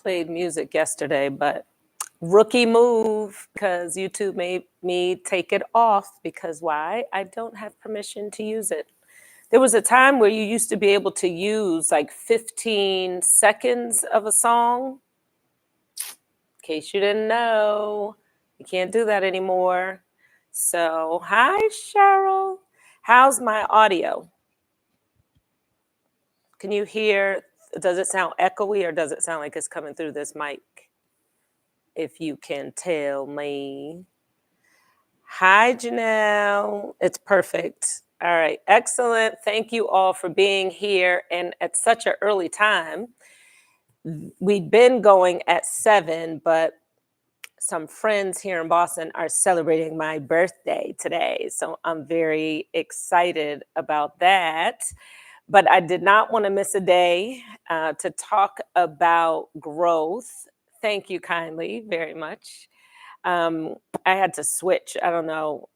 Played music yesterday, but rookie move because YouTube made me take it off because why? I don't have permission to use it. There was a time where you used to be able to use like 15 seconds of a song. In case you didn't know, you can't do that anymore. So, hi, Cheryl. How's my audio? Can you hear? Does it sound echoey or does it sound like it's coming through this mic? If you can tell me. Hi, Janelle. It's perfect. All right, excellent. Thank you all for being here and at such an early time. We've been going at 7, but some friends here in Boston are celebrating my birthday today. So I'm very excited about that. But I did not want to miss a day to talk about growth. Thank you kindly very much. I had to switch. I don't know.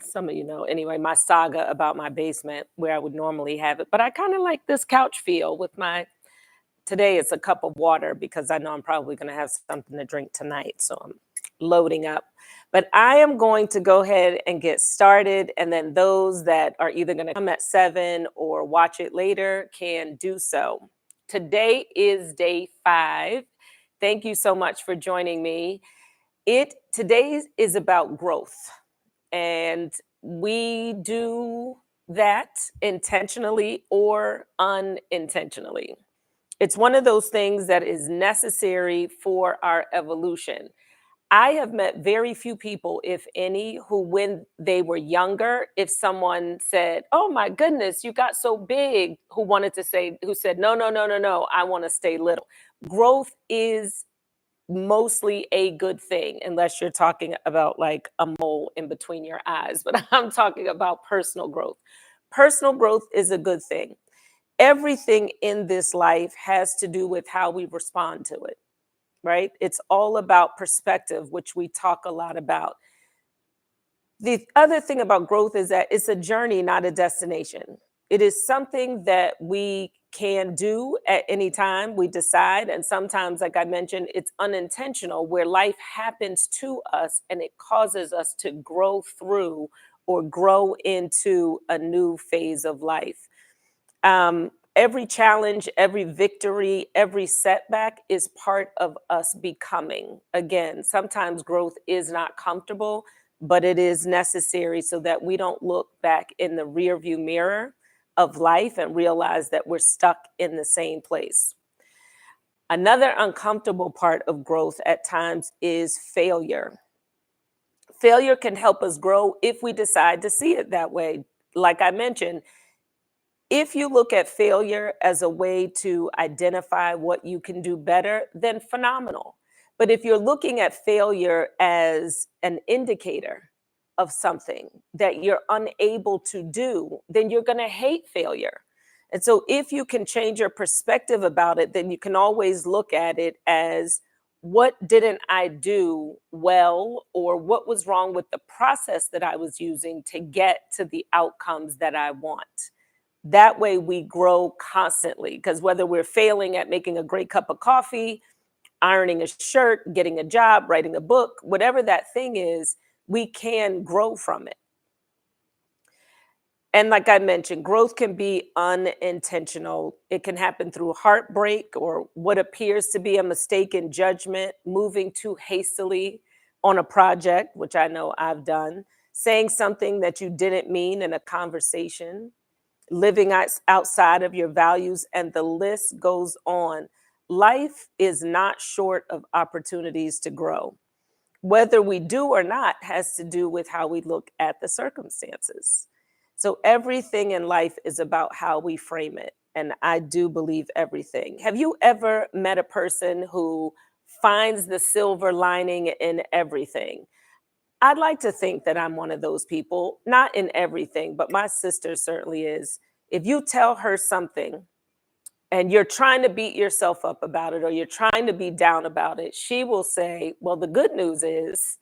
Some of you know anyway, my saga about my basement where I would normally have it. But I kind of like this couch feel with today it's a cup of water because I know I'm probably going to have something to drink tonight. So I'm loading up. But I am going to go ahead and get started. And then those that are either going to come at 7 or watch it later can do so. Today is day 5. Thank you so much for joining me. Today is about growth. And we do that intentionally or unintentionally. It's one of those things that is necessary for our evolution. I have met very few people, if any, who when they were younger, if someone said, "Oh my goodness, you got so big," who said, "No, no, no, no, no, I want to stay little." Growth is mostly a good thing, unless you're talking about like a mole in between your eyes. But I'm talking about personal growth. Personal growth is a good thing. Everything in this life has to do with how we respond to it, right? It's all about perspective, which we talk a lot about. The other thing about growth is that it's a journey, not a destination. It is something that we can do at any time we decide. And sometimes, like I mentioned, it's unintentional where life happens to us and it causes us to grow through or grow into a new phase of life. Every challenge, every victory, every setback is part of us becoming. Again, sometimes growth is not comfortable, but it is necessary so that we don't look back in the rearview mirror of life and realize that we're stuck in the same place. Another uncomfortable part of growth at times is failure. Failure can help us grow if we decide to see it that way. Like I mentioned, if you look at failure as a way to identify what you can do better, then phenomenal. But if you're looking at failure as an indicator of something that you're unable to do, then you're going to hate failure. And so if you can change your perspective about it, then you can always look at it as what didn't I do well, or what was wrong with the process that I was using to get to the outcomes that I want. That way we grow constantly, because whether we're failing at making a great cup of coffee, ironing a shirt, getting a job, writing a book, whatever that thing is, we can grow from it. And like I mentioned, growth can be unintentional. It can happen through heartbreak or what appears to be a mistake in judgment, moving too hastily on a project, which I know I've done, saying something that you didn't mean in a conversation, living outside of your values, and the list goes on. Life is not short of opportunities to grow. Whether we do or not has to do with how we look at the circumstances. So everything in life is about how we frame it. And I do believe everything. Have you ever met a person who finds the silver lining in everything. I'd like to think that I'm one of those people, not in everything, but my sister certainly is. If you tell her something and you're trying to beat yourself up about it or you're trying to be down about it, she will say, well, the good news is,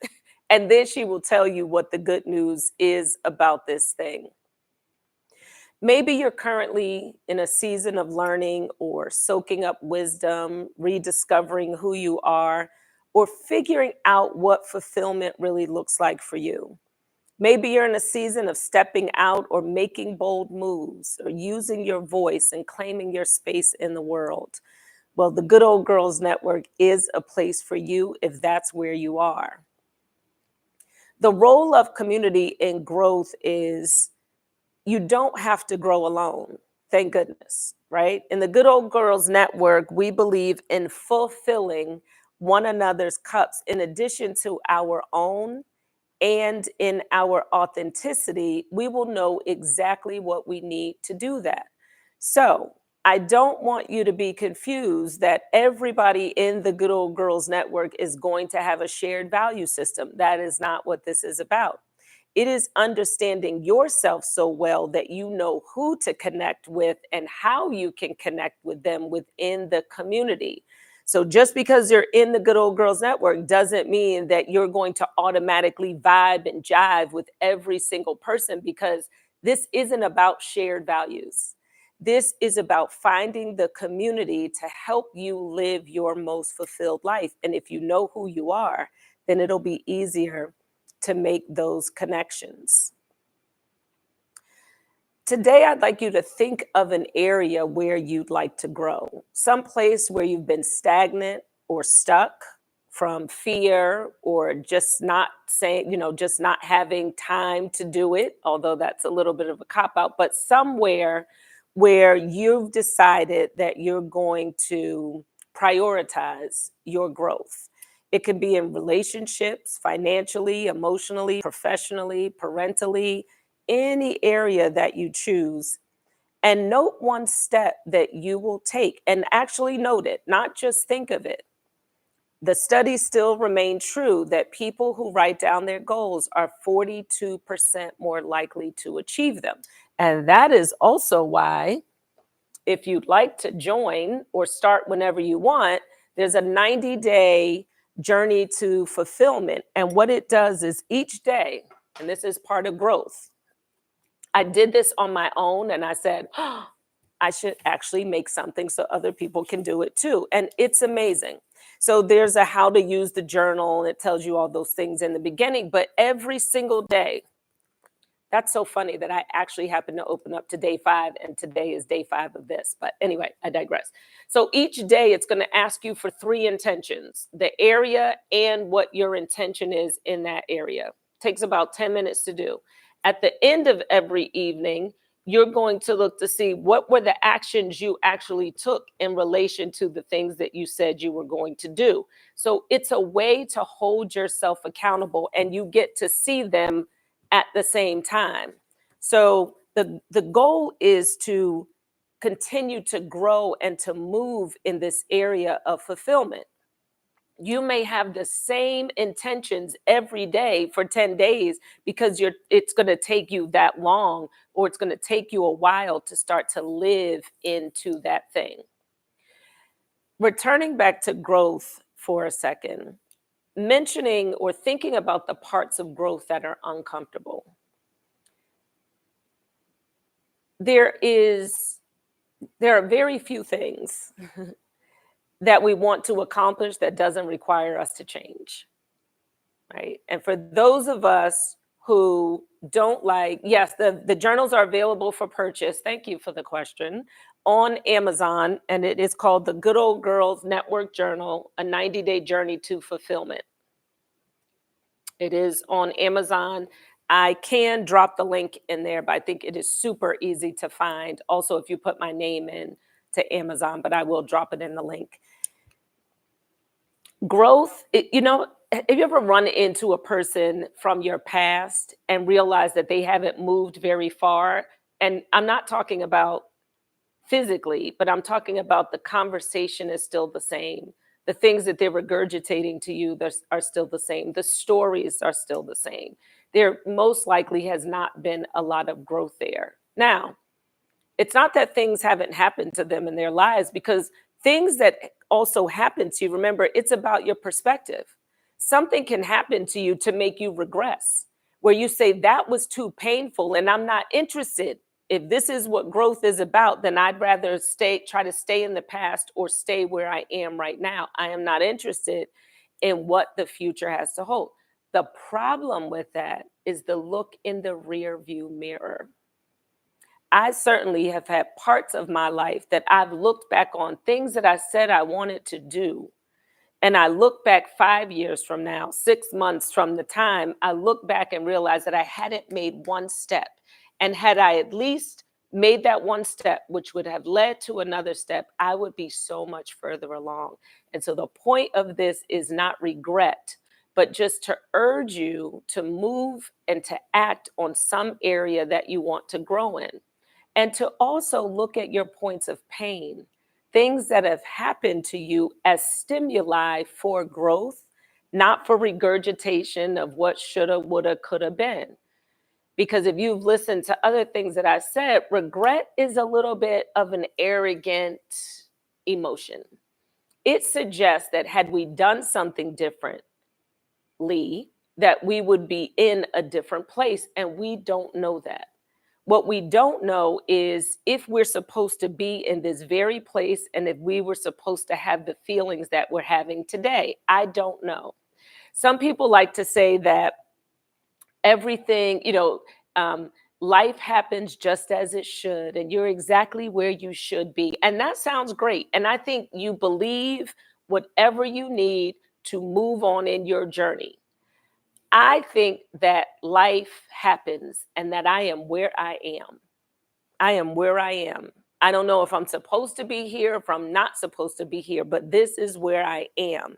and then she will tell you what the good news is about this thing. Maybe you're currently in a season of learning or soaking up wisdom, rediscovering who you are, or figuring out what fulfillment really looks like for you. Maybe you're in a season of stepping out or making bold moves or using your voice and claiming your space in the world. Well, the Good Old Girls Network is a place for you if that's where you are. The role of community in growth is you don't have to grow alone. Thank goodness, right? In the Good Old Girls Network, we believe in fulfilling one another's cups in addition to our own, and in our authenticity, we will know exactly what we need to do that. So, I don't want you to be confused that everybody in the Good Old Girls Network is going to have a shared value system. That is not what this is about. It is understanding yourself so well that you know who to connect with and how you can connect with them within the community. So just because you're in the Good Old Girls Network doesn't mean that you're going to automatically vibe and jive with every single person, because this isn't about shared values. This is about finding the community to help you live your most fulfilled life. And if you know who you are, then it'll be easier to make those connections. Today, I'd like you to think of an area where you'd like to grow, some place where you've been stagnant or stuck from fear or just not saying, just not having time to do it, although that's a little bit of a cop out, but somewhere where you've decided that you're going to prioritize your growth. It could be in relationships, financially, emotionally, professionally, parentally, any area that you choose, and note one step that you will take, and actually note it, not just think of it. The studies still remain true that people who write down their goals are 42% more likely to achieve them. And that is also why, if you'd like to join or start whenever you want, there's a 90-day journey to fulfillment. And what it does is each day, and this is part of growth, I did this on my own and I said, oh, I should actually make something so other people can do it too. And it's amazing. So there's a how to use the journal, and it tells you all those things in the beginning, but every single day, that's so funny that I actually happened to open up to day 5, and today is day 5 of this. But anyway, I digress. So each day it's going to ask you for 3 intentions, the area and what your intention is in that area. Takes about 10 minutes to do. At the end of every evening, you're going to look to see what were the actions you actually took in relation to the things that you said you were going to do. So it's a way to hold yourself accountable, and you get to see them at the same time. So the goal is to continue to grow and to move in this area of fulfillment. You may have the same intentions every day for 10 days because it's going to take you that long, or it's going to take you a while to start to live into that thing. Returning back to growth for a second, mentioning or thinking about the parts of growth that are uncomfortable. There are very few things that we want to accomplish that doesn't require us to change, right? And for those of us who don't like, yes, the journals are available for purchase. Thank you for the question. On Amazon, and it is called the Good Old Girls Network Journal, a 90-day journey to fulfillment. It is on Amazon. I can drop the link in there, but I think it is super easy to find. Also, if you put my name in to Amazon, but I will drop it in the link. Growth, have you ever run into a person from your past and realize that they haven't moved very far? And I'm not talking about physically, but I'm talking about the conversation is still the same. The things that they're regurgitating to you are still the same. The stories are still the same. There most likely has not been a lot of growth there. Now, it's not that things haven't happened to them in their lives, because things that also happen to you, remember, it's about your perspective. Something can happen to you to make you regress, where you say, that was too painful and I'm not interested. If this is what growth is about, then I'd rather try to stay in the past or stay where I am right now. I am not interested in what the future has to hold. The problem with that is the look in the rear view mirror. I certainly have had parts of my life that I've looked back on, things that I said I wanted to do. And I look back 5 years from now, 6 months from the time, I look back and realize that I hadn't made one step. And had I at least made that one step, which would have led to another step, I would be so much further along. And so the point of this is not regret, but just to urge you to move and to act on some area that you want to grow in. And to also look at your points of pain, things that have happened to you as stimuli for growth, not for regurgitation of what shoulda, woulda, coulda been. Because if you've listened to other things that I said, regret is a little bit of an arrogant emotion. It suggests that had we done something differently, that we would be in a different place, and we don't know that. What we don't know is if we're supposed to be in this very place and if we were supposed to have the feelings that we're having today. I don't know. Some people like to say that everything, life happens just as it should, and you're exactly where you should be. And that sounds great. And I think you believe whatever you need to move on in your journey. I think that life happens and that I am where I am. I am where I am. I don't know if I'm supposed to be here, if I'm not supposed to be here, but this is where I am.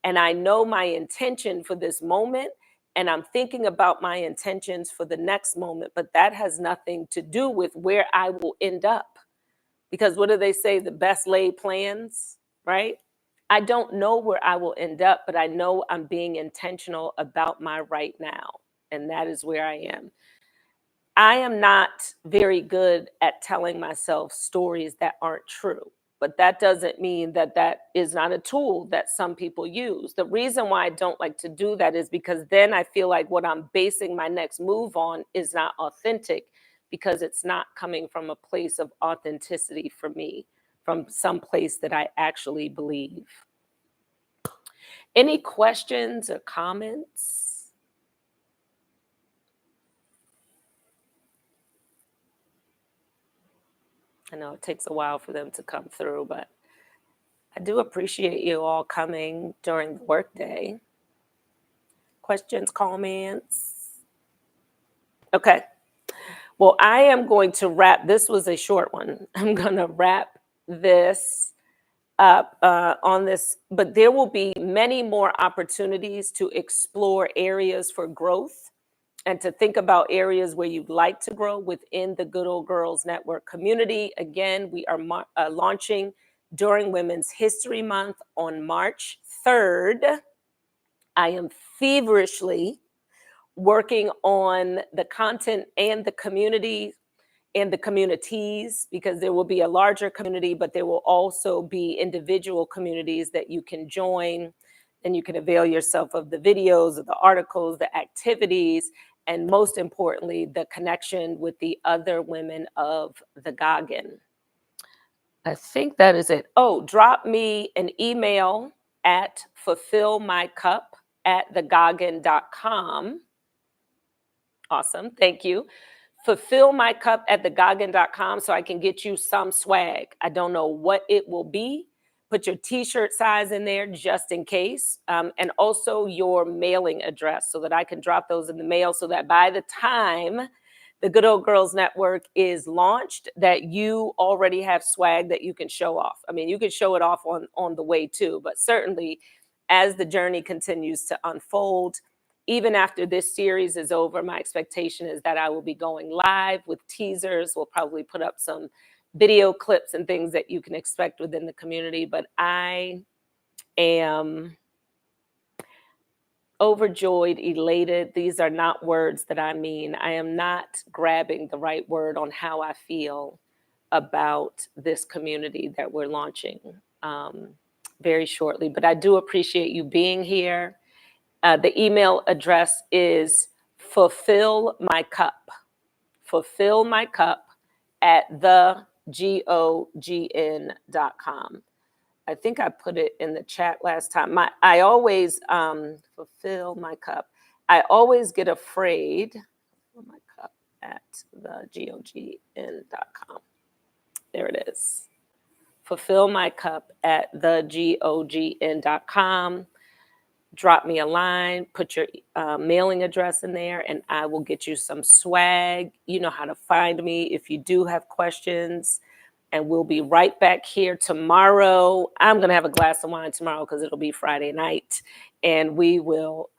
And I know my intention for this moment, and I'm thinking about my intentions for the next moment, but that has nothing to do with where I will end up. Because what do they say? The best laid plans, right? I don't know where I will end up, but I know I'm being intentional about my right now. And that is where I am. I am not very good at telling myself stories that aren't true, but that doesn't mean that that is not a tool that some people use. The reason why I don't like to do that is because then I feel like what I'm basing my next move on is not authentic, because it's not coming from a place of authenticity for me, from some place that I actually believe. Any questions or comments? I know it takes a while for them to come through, but I do appreciate you all coming during the workday. Questions, comments? Okay. Well, I am going to wrap. This was a short one. I'm going to wrap this up on this, but there will be many more opportunities to explore areas for growth and to think about areas where you'd like to grow within the Good Old Girls Network community. Again, we are launching during Women's History Month on March 3rd. I am feverishly working on the content and the community and the communities, because there will be a larger community, but there will also be individual communities that you can join, and you can avail yourself of the videos, of the articles, the activities, and most importantly, the connection with the other women of the GOGN. I think that is it. Oh, drop me an email at fulfillmycup@thegogn.com. Awesome. Thank you. Fulfillmycup@thegogn.com so I can get you some swag. I don't know what it will be. Put your t-shirt size in there just in case. And also your mailing address so that I can drop those in the mail, so that by the time the Good Old Girls Network is launched, that you already have swag that you can show off. I mean, you can show it off on the way too, but certainly as the journey continues to unfold, even after this series is over, my expectation is that I will be going live with teasers. We'll probably put up some video clips and things that you can expect within the community. But I am overjoyed, elated. These are not words that I mean. I am not grabbing the right word on how I feel about this community that we're launching very shortly. But I do appreciate you being here. The email address is fulfill my cup at thegogn.com. I think I put it in the chat last time. I always fulfill my cup. I always get afraid. Fulfill my cup at thegogn.com. There it is. Fulfill my cup at thegogn.com. Drop me a line, put your mailing address in there, and I will get you some swag. You know how to find me if you do have questions. And we'll be right back here tomorrow. I'm going to have a glass of wine tomorrow because it'll be Friday night. And we will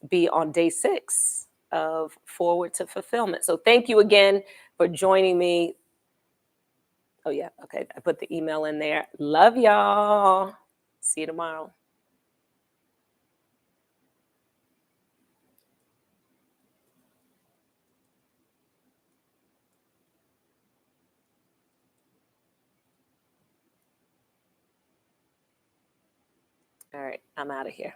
be on day 6 of Forward to Fulfillment. So thank you again for joining me. Oh, yeah. Okay. I put the email in there. Love y'all. See you tomorrow. All right. I'm out of here.